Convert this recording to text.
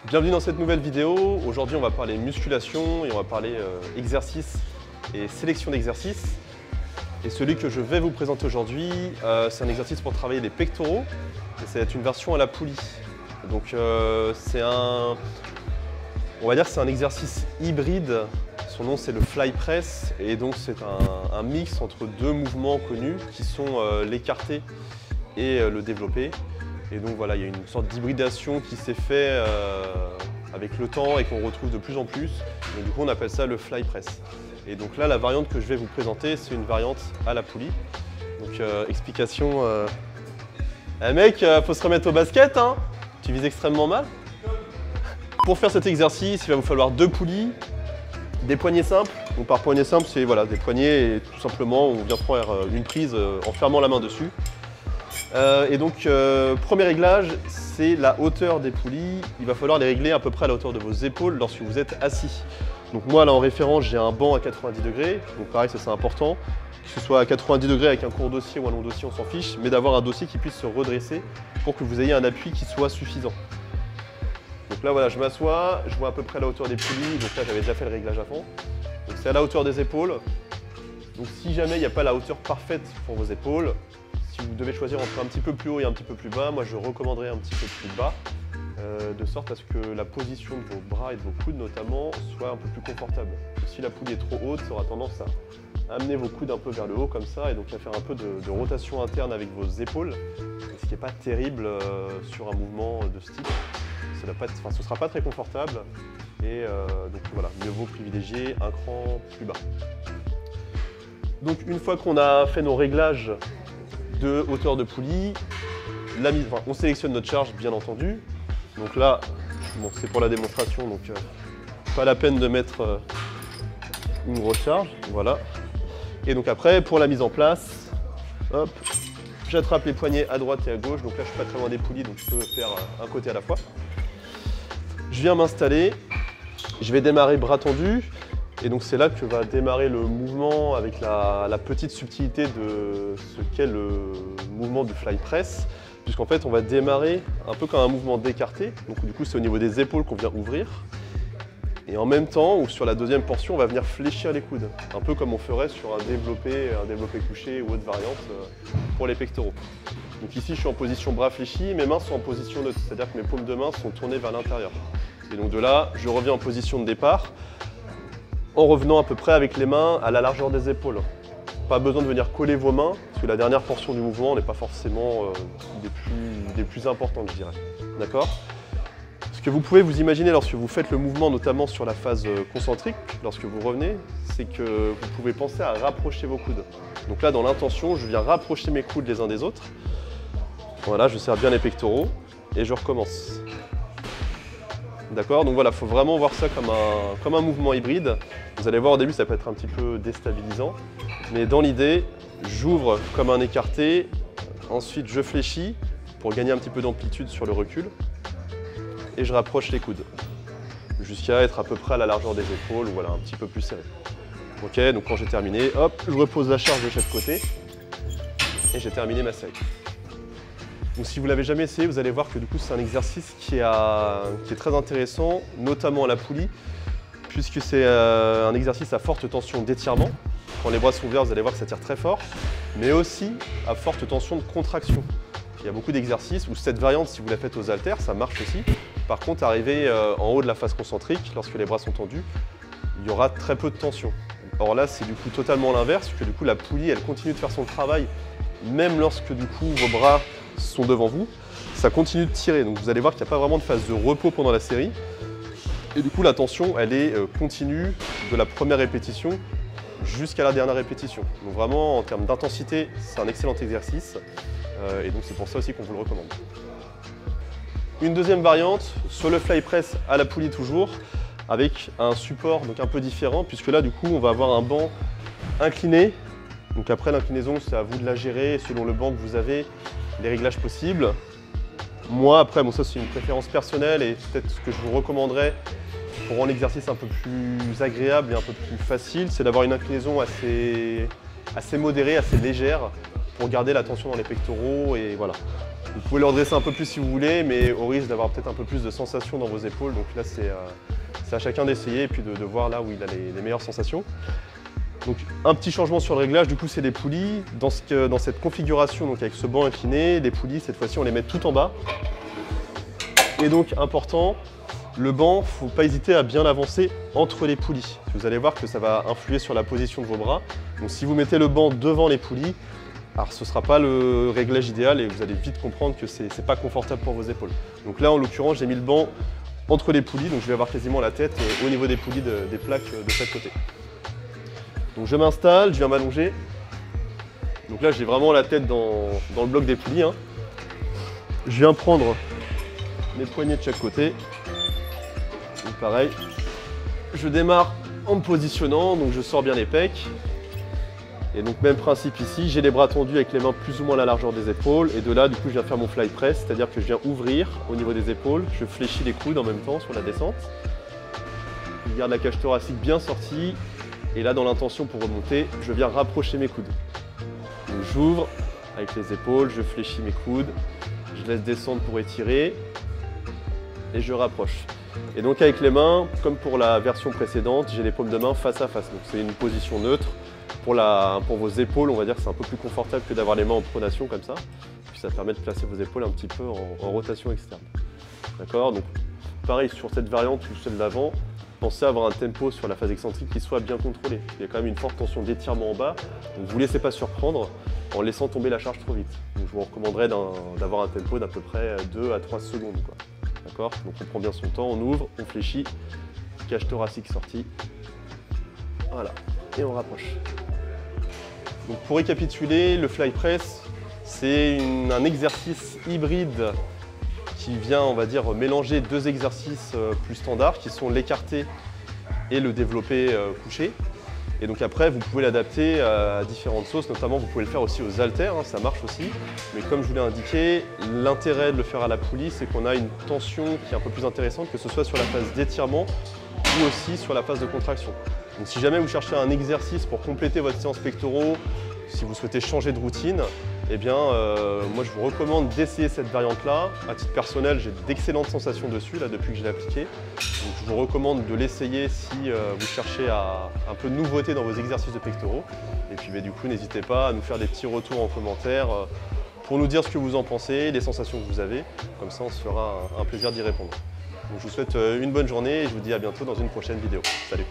Bienvenue dans cette nouvelle vidéo. Aujourd'hui, on va parler musculation et on va parler exercice et sélection d'exercices. Et celui que je vais vous présenter aujourd'hui, c'est un exercice pour travailler les pectoraux. Et ça va être une version à la poulie. Donc c'est un exercice hybride. Son nom, c'est le fly press. Et donc c'est un mix entre deux mouvements connus qui sont l'écarté et le développé. Et donc voilà, il y a une sorte d'hybridation qui s'est fait avec le temps et qu'on retrouve de plus en plus. Donc du coup, on appelle ça le fly press. Et donc là, la variante que je vais vous présenter, c'est une variante à la poulie. Donc explication. Mec, faut se remettre au basket, hein. Tu vises extrêmement mal. Pour faire cet exercice, il va vous falloir deux poulies, des poignées simples. Donc par poignée simple, c'est voilà, des poignées et tout simplement, on vient faire une prise en fermant la main dessus. Et donc, premier réglage, c'est la hauteur des poulies. Il va falloir les régler à peu près à la hauteur de vos épaules lorsque vous êtes assis. Donc moi, là en référence, j'ai un banc à 90 degrés. Donc pareil, ça c'est important. Que ce soit à 90 degrés avec un court dossier ou un long dossier, on s'en fiche. Mais d'avoir un dossier qui puisse se redresser pour que vous ayez un appui qui soit suffisant. Donc là, voilà, je m'assois, je vois à peu près la hauteur des poulies. Donc là, j'avais déjà fait le réglage avant. Donc c'est à la hauteur des épaules. Donc si jamais il n'y a pas la hauteur parfaite pour vos épaules, si vous devez choisir entre un petit peu plus haut et un petit peu plus bas, moi je recommanderais un petit peu plus bas, de sorte à ce que la position de vos bras et de vos coudes notamment soit un peu plus confortable. Si la poulie est trop haute, ça aura tendance à amener vos coudes un peu vers le haut comme ça et donc à faire un peu de rotation interne avec vos épaules, ce qui n'est pas terrible sur un mouvement de ce type. Ce ne sera pas très confortable et donc voilà, mieux vaut privilégier un cran plus bas. Donc une fois qu'on a fait nos réglages de hauteur de poulie, on sélectionne notre charge bien entendu. Donc là, bon, c'est pour la démonstration, donc pas la peine de mettre une grosse charge, voilà. Et donc après, pour la mise en place, hop, j'attrape les poignets à droite et à gauche. Donc là, je suis pas très loin des poulies, donc je peux faire un côté à la fois. Je viens m'installer, je vais démarrer bras tendus. Et donc c'est là que va démarrer le mouvement avec la petite subtilité de ce qu'est le mouvement du fly press, puisqu'en fait on va démarrer un peu comme un mouvement d'écarté, donc du coup c'est au niveau des épaules qu'on vient ouvrir, et en même temps, ou sur la deuxième portion, on va venir fléchir les coudes, un peu comme on ferait sur un développé couché ou autre variante pour les pectoraux. Donc ici je suis en position bras fléchis, mes mains sont en position neutre, c'est-à-dire que mes paumes de main sont tournées vers l'intérieur. Et donc de là, je reviens en position de départ, en revenant à peu près avec les mains à la largeur des épaules. Pas besoin de venir coller vos mains, parce que la dernière portion du mouvement n'est pas forcément des plus importantes, je dirais. D'accord ? Ce que vous pouvez vous imaginer lorsque vous faites le mouvement, notamment sur la phase concentrique, lorsque vous revenez, c'est que vous pouvez penser à rapprocher vos coudes. Donc là, dans l'intention, je viens rapprocher mes coudes les uns des autres. Voilà, je serre bien les pectoraux et je recommence. D'accord, donc voilà, il faut vraiment voir ça comme un mouvement hybride. Vous allez voir au début, ça peut être un petit peu déstabilisant. Mais dans l'idée, j'ouvre comme un écarté. Ensuite, je fléchis pour gagner un petit peu d'amplitude sur le recul. Et je rapproche les coudes. Jusqu'à être à peu près à la largeur des épaules, ou voilà, un petit peu plus serré. Ok, donc quand j'ai terminé, hop, je repose la charge de chaque côté. Et j'ai terminé ma série. Donc si vous ne l'avez jamais essayé, vous allez voir que du coup c'est un exercice qui est très intéressant, notamment à la poulie, puisque c'est un exercice à forte tension d'étirement. Quand les bras sont ouverts, vous allez voir que ça tire très fort, mais aussi à forte tension de contraction. Il y a beaucoup d'exercices où cette variante, si vous la faites aux haltères, ça marche aussi. Par contre, arrivé en haut de la phase concentrique, lorsque les bras sont tendus, il y aura très peu de tension. Or là, c'est du coup totalement l'inverse, puisque du coup la poulie, elle continue de faire son travail, même lorsque du coup vos bras sont devant vous, ça continue de tirer. Donc vous allez voir qu'il n'y a pas vraiment de phase de repos pendant la série. Et du coup la tension, elle est continue de la première répétition jusqu'à la dernière répétition. Donc vraiment en termes d'intensité, c'est un excellent exercice. Et donc c'est pour ça aussi qu'on vous le recommande. Une deuxième variante, sur le fly press à la poulie toujours, avec un support donc un peu différent, puisque là du coup on va avoir un banc incliné. Donc après l'inclinaison, c'est à vous de la gérer selon le banc que vous avez, les réglages possibles. Moi après, bon ça c'est une préférence personnelle et peut-être ce que je vous recommanderais pour rendre l'exercice un peu plus agréable et un peu plus facile, c'est d'avoir une inclinaison assez modérée, assez légère, pour garder la tension dans les pectoraux et voilà. Vous pouvez le redresser un peu plus si vous voulez, mais au risque d'avoir peut-être un peu plus de sensation dans vos épaules. Donc là, c'est à chacun d'essayer et puis de voir là où il a les meilleures sensations. Donc un petit changement sur le réglage, du coup c'est les poulies. Dans cette configuration, donc avec ce banc incliné, les poulies cette fois-ci on les met tout en bas. Et donc important, le banc, il ne faut pas hésiter à bien l'avancer entre les poulies. Vous allez voir que ça va influer sur la position de vos bras. Donc si vous mettez le banc devant les poulies, alors ce ne sera pas le réglage idéal et vous allez vite comprendre que ce n'est pas confortable pour vos épaules. Donc là en l'occurrence j'ai mis le banc entre les poulies, donc je vais avoir quasiment la tête au niveau des poulies des plaques de chaque côté. Donc je m'installe, je viens m'allonger. Donc là j'ai vraiment la tête dans le bloc des poulies. Je viens prendre mes poignets de chaque côté. Donc pareil, je démarre en me positionnant, donc je sors bien les pecs. Et donc même principe ici, j'ai les bras tendus avec les mains plus ou moins à la largeur des épaules. Et de là, du coup, je viens faire mon fly press, c'est-à-dire que je viens ouvrir au niveau des épaules. Je fléchis les coudes en même temps sur la descente. Je garde la cage thoracique bien sortie. Et là, dans l'intention pour remonter, je viens rapprocher mes coudes. Donc j'ouvre avec les épaules, je fléchis mes coudes, je laisse descendre pour étirer et je rapproche. Et donc avec les mains, comme pour la version précédente, j'ai les paumes de main face à face. Donc c'est une position neutre. Pour vos épaules, on va dire que c'est un peu plus confortable que d'avoir les mains en pronation comme ça. Puis ça permet de placer vos épaules un petit peu en rotation externe. D'accord? Donc pareil sur cette variante ou celle d'avant, pensez à avoir un tempo sur la phase excentrique qui soit bien contrôlé. Il y a quand même une forte tension d'étirement en bas, donc vous ne vous laissez pas surprendre en laissant tomber la charge trop vite. Donc je vous recommanderais d'avoir un tempo d'à peu près 2 à 3 secondes. D'accord? Donc on prend bien son temps, on ouvre, on fléchit, cage thoracique sortie. Voilà, et on rapproche. Donc pour récapituler, le fly press, c'est un exercice hybride qui vient, on va dire, mélanger deux exercices plus standards qui sont l'écarté et le développé couché. Et donc après, vous pouvez l'adapter à différentes sauces, notamment vous pouvez le faire aussi aux haltères, ça marche aussi. Mais comme je vous l'ai indiqué, l'intérêt de le faire à la poulie, c'est qu'on a une tension qui est un peu plus intéressante, que ce soit sur la phase d'étirement ou aussi sur la phase de contraction. Donc si jamais vous cherchez un exercice pour compléter votre séance pectoraux, si vous souhaitez changer de routine, eh bien moi je vous recommande d'essayer cette variante-là. À titre personnel, j'ai d'excellentes sensations dessus là, depuis que je l'ai appliqué. Donc je vous recommande de l'essayer si vous cherchez un peu de nouveauté dans vos exercices de pectoraux. Et puis du coup, n'hésitez pas à nous faire des petits retours en commentaire pour nous dire ce que vous en pensez, les sensations que vous avez. Comme ça, on se fera un plaisir d'y répondre. Donc je vous souhaite une bonne journée et je vous dis à bientôt dans une prochaine vidéo. Salut!